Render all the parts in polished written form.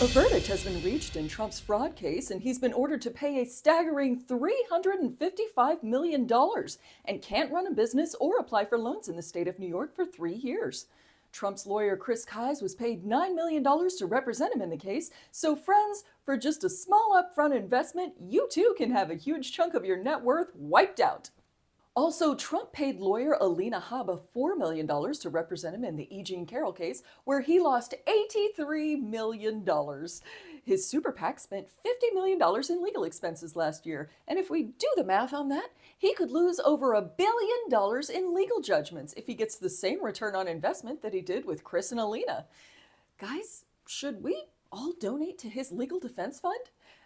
A verdict has been reached in Trump's fraud case, and he's been ordered to pay a staggering $355 million and can't run a business or apply for loans in the state of New York for 3 years. Trump's lawyer, Chris Kise, was paid $9 million to represent him in the case. So friends, for just a small upfront investment, you too can have a huge chunk of your net worth wiped out. Also, Trump paid lawyer Alina Habba $4 million to represent him in the E. Jean Carroll case, where he lost $83 million. His super PAC spent $50 million in legal expenses last year, and if we do the math on that, he could lose over $1 billion in legal judgments if he gets the same return on investment that he did with Chris and Alina. Guys, should we all donate to his legal defense fund?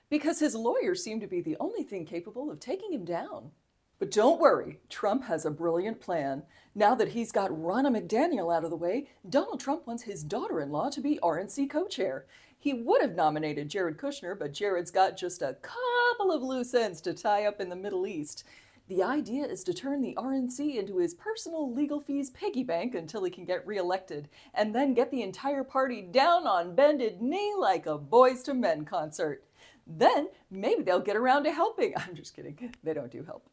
Because his lawyers seem to be the only thing capable of taking him down. But don't worry, Trump has a brilliant plan. Now that he's got Ronna McDaniel out of the way, Donald Trump wants his daughter-in-law to be RNC co-chair. He would have nominated Jared Kushner, but Jared's got just a couple of loose ends to tie up in the Middle East. The idea is to turn the RNC into his personal legal fees piggy bank until he can get reelected, and then get the entire party down on bended knee like a Boys to Men concert. Then maybe they'll get around to helping. I'm just kidding, they don't do help.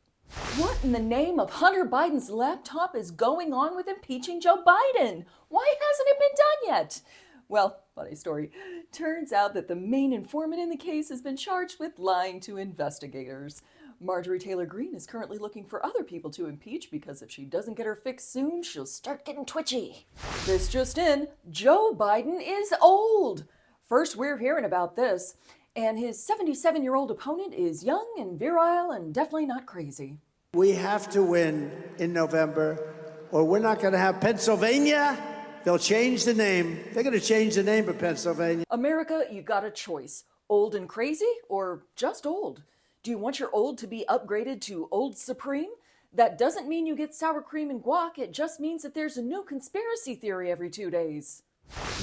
What in the name of Hunter Biden's laptop is going on with impeaching Joe Biden? Why hasn't it been done yet? Well, funny story. Turns out that the main informant in the case has been charged with lying to investigators. Marjorie Taylor Greene is currently looking for other people to impeach because if she doesn't get her fix soon, she'll start getting twitchy. This just in, Joe Biden is old. First we're hearing about this. And his 77-year-old opponent is young and virile and definitely not crazy. We have to win in November, or we're not going to have Pennsylvania. They'll change the name. They're going to change the name of Pennsylvania. America, you got a choice. Old and crazy, or just old? Do you want your old to be upgraded to Old Supreme? That doesn't mean you get sour cream and guac. It just means that there's a new conspiracy theory every 2 days.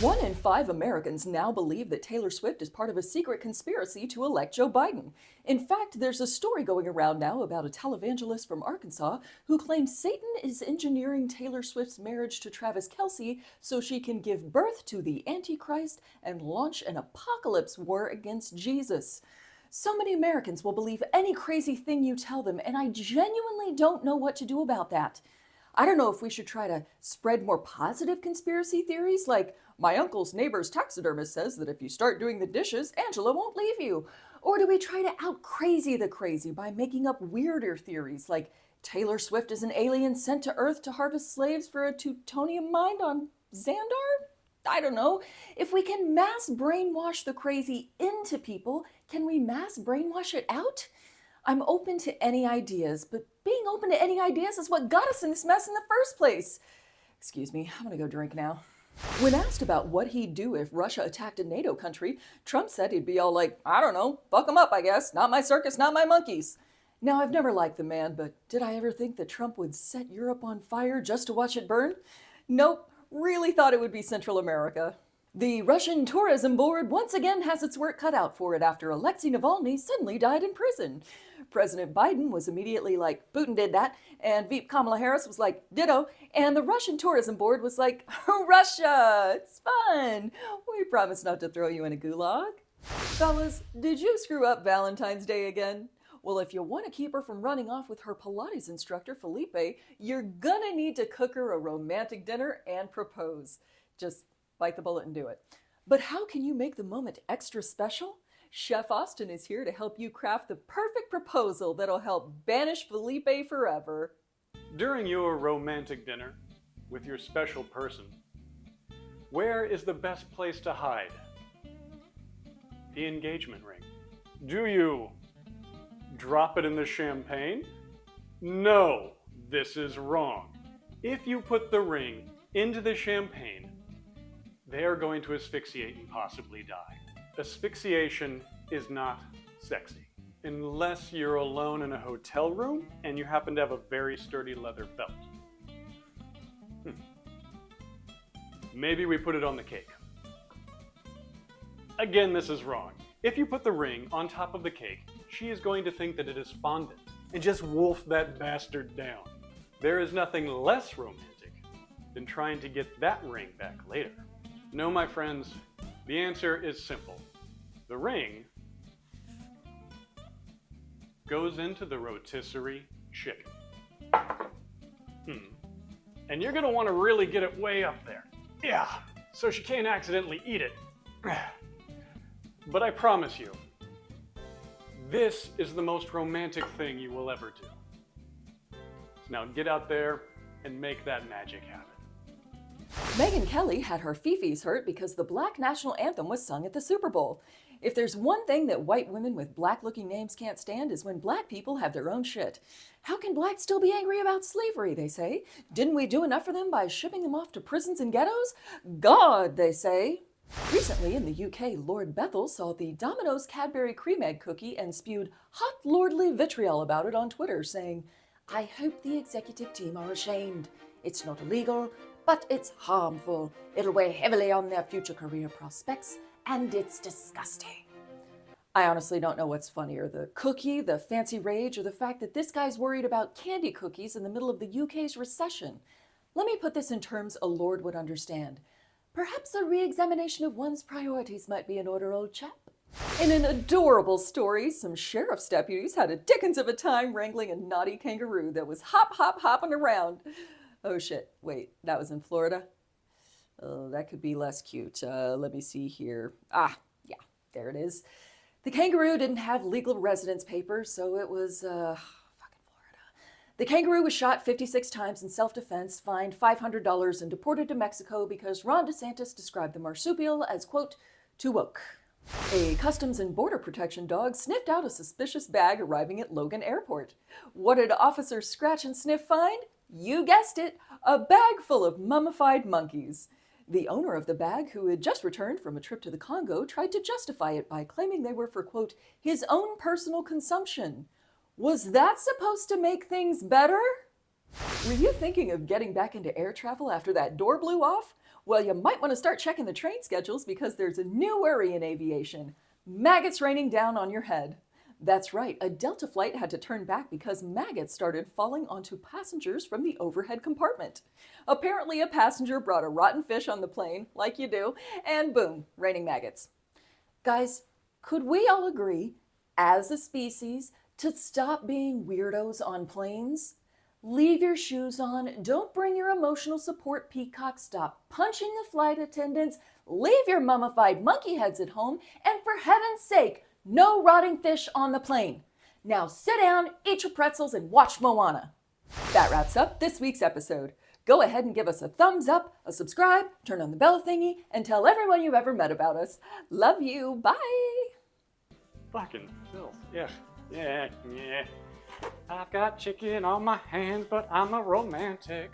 1 in 5 Americans now believe that Taylor Swift is part of a secret conspiracy to elect Joe Biden. In fact, there's a story going around now about a televangelist from Arkansas who claims Satan is engineering Taylor Swift's marriage to Travis Kelce so she can give birth to the Antichrist and launch an apocalypse war against Jesus. So many Americans will believe any crazy thing you tell them, and I genuinely don't know what to do about that. I don't know if we should try to spread more positive conspiracy theories, like my uncle's neighbor's taxidermist says that if you start doing the dishes, Angela won't leave you. Or do we try to out-crazy the crazy by making up weirder theories, like Taylor Swift is an alien sent to Earth to harvest slaves for a Teutonium mine on Xandar? I don't know. If we can mass brainwash the crazy into people, can we mass brainwash it out? I'm open to any ideas, but being open to any ideas is what got us in this mess in the first place. Excuse me, I'm gonna go drink now. When asked about what he'd do if Russia attacked a NATO country, Trump said he'd be all like, I don't know, fuck them up, I guess. Not my circus, not my monkeys. Now, I've never liked the man, but did I ever think that Trump would set Europe on fire just to watch it burn? Nope, really thought it would be Central America. The Russian Tourism Board once again has its work cut out for it after Alexei Navalny suddenly died in prison. President Biden was immediately like, Putin did that, and VP Kamala Harris was like, ditto, and the Russian Tourism Board was like, Russia, it's fun. We promise not to throw you in a gulag. Fellas, did you screw up Valentine's Day again? Well, if you want to keep her from running off with her Pilates instructor, Felipe, you're gonna need to cook her a romantic dinner and propose. Just bite the bullet and do it. But how can you make the moment extra special? Chef Austin is here to help you craft the perfect proposal that'll help banish Felipe forever. During your romantic dinner with your special person, where is the best place to hide the engagement ring? Do you drop it in the champagne? No, this is wrong. If you put the ring into the champagne, they are going to asphyxiate and possibly die. Asphyxiation is not sexy, unless you're alone in a hotel room and you happen to have a very sturdy leather belt. Maybe we put it on the cake. Again, this is wrong. If you put the ring on top of the cake, she is going to think that it is fondant and just wolf that bastard down. There is nothing less romantic than trying to get that ring back later. No, my friends, the answer is simple. The ring goes into the rotisserie chicken. And you're gonna want to really get it way up there. Yeah, so she can't accidentally eat it. But I promise you, this is the most romantic thing you will ever do. So now get out there and make that magic happen. Megyn Kelly had her fifis hurt because the black national anthem was sung at the Super Bowl. If there's one thing that white women with black-looking names can't stand is when black people have their own shit. How can blacks still be angry about slavery, they say? Didn't we do enough for them by shipping them off to prisons and ghettos? God, they say. Recently in the UK, Lord Bethell saw the Domino's Cadbury Creme egg cookie and spewed hot lordly vitriol about it on Twitter, saying, "I hope the executive team are ashamed. It's not illegal, but it's harmful. It'll weigh heavily on their future career prospects, and it's disgusting." I honestly don't know what's funnier, the cookie, the fancy rage, or the fact that this guy's worried about candy cookies in the middle of the UK's recession. Let me put this in terms a lord would understand. Perhaps a re-examination of one's priorities might be in order, old chap. In an adorable story, some sheriff's deputies had a dickens of a time wrangling a naughty kangaroo that was hopping around. Oh shit, wait, that was in Florida? Oh, that could be less cute. Let me see here. Ah, yeah, there it is. The kangaroo didn't have legal residence papers, so it was, fucking Florida. The kangaroo was shot 56 times in self-defense, fined $500, and deported to Mexico because Ron DeSantis described the marsupial as, quote, too woke. A Customs and Border Protection dog sniffed out a suspicious bag arriving at Logan Airport. What did Officer Scratch and Sniff find? You guessed it, a bag full of mummified monkeys. The owner of the bag, who had just returned from a trip to the Congo, tried to justify it by claiming they were for, quote, his own personal consumption. Was that supposed to make things better? Were you thinking of getting back into air travel after that door blew off? Well, you might want to start checking the train schedules because there's a new worry in aviation. Maggots raining down on your head. That's right, a Delta flight had to turn back because maggots started falling onto passengers from the overhead compartment. Apparently a passenger brought a rotten fish on the plane, like you do, and boom, raining maggots. Guys, could we all agree, as a species, to stop being weirdos on planes? Leave your shoes on, don't bring your emotional support peacock, stop punching the flight attendants, leave your mummified monkey heads at home, and for heaven's sake, no rotting fish on the plane. Now sit down, eat your pretzels, and watch Moana. That wraps up this week's episode. Go ahead and give us a thumbs up, a subscribe, turn on the bell thingy, and tell everyone you've ever met about us. Love you. Bye. Fucking filth. Yeah. I've got chicken on my hands, but I'm a romantic.